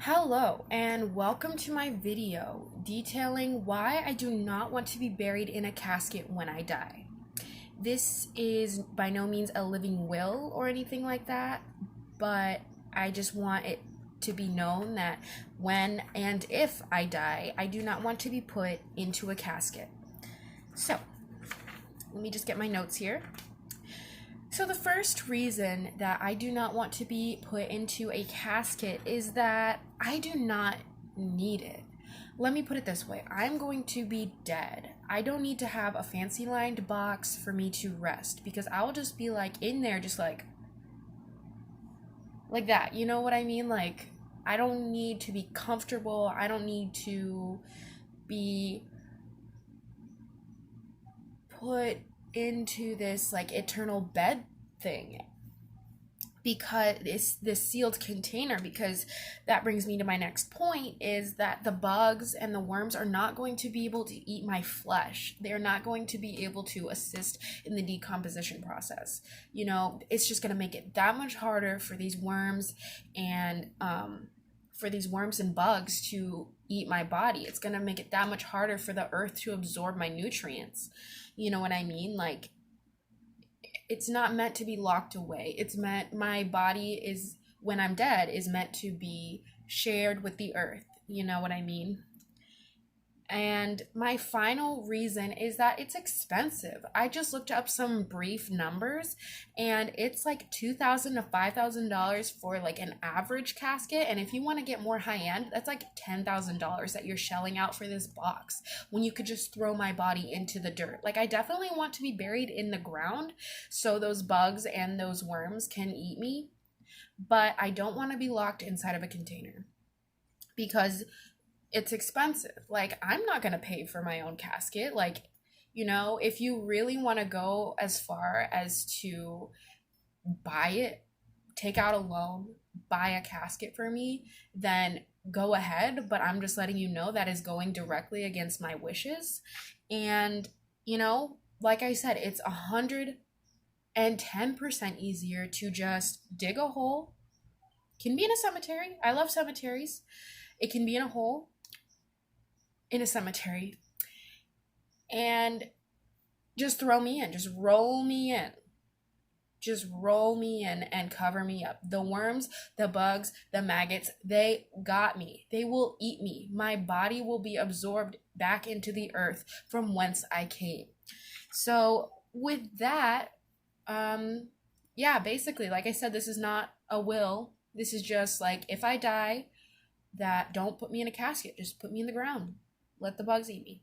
Hello and welcome to my video detailing why I do not want to be buried in a casket when I die. This is by no means a living will or anything like that, but I just want it to be known that when and if I die, I do not want to be put into a casket. So, let me just get my notes here. So the first reason that I do not want to be put into a casket is that I do not need it. Let me put it this way. I'm going to be dead. I don't need to have a fancy lined box for me to rest because I'll just be like in there just like that. You know what I mean? Like I don't need to be comfortable. I don't need to be put into this like eternal bed thing because it's this sealed container, because that brings me to my next point is that the bugs and the worms are not going to be able to eat my flesh. They're not going to be able to assist in the decomposition process. You know, it's just going to make it that much harder for these worms and bugs to eat my body. It's going to make it that much harder for the earth to absorb my nutrients. You know what I mean? Like, it's not meant to be locked away. It's meant, my body is, when I'm dead, is meant to be shared with the earth. You know what I mean? And my final reason is that it's expensive. I just looked up some brief numbers and it's like $2,000 to $5,000 for like an average casket. And if you want to get more high end, that's like $10,000 that you're shelling out for this box when you could just throw my body into the dirt. Like I definitely want to be buried in the ground so those bugs and those worms can eat me, but I don't want to be locked inside of a container because it's expensive. Like, I'm not going to pay for my own casket. Like, you know, if you really want to go as far as to buy it, take out a loan, buy a casket for me, then go ahead. But I'm just letting you know that is going directly against my wishes. And, you know, like I said, it's 110% easier to just dig a hole. Can be in a cemetery. I love cemeteries. It can be in a hole in a cemetery and just throw me in, just roll me in, and cover me up. The worms, the bugs, the maggots, they got me. They will eat me. My body will be absorbed back into the earth from whence I came. So with that, yeah, basically, like I said, this is not a will. This is just like, if I die, that don't put me in a casket, just put me in the ground. Let the bugs eat me.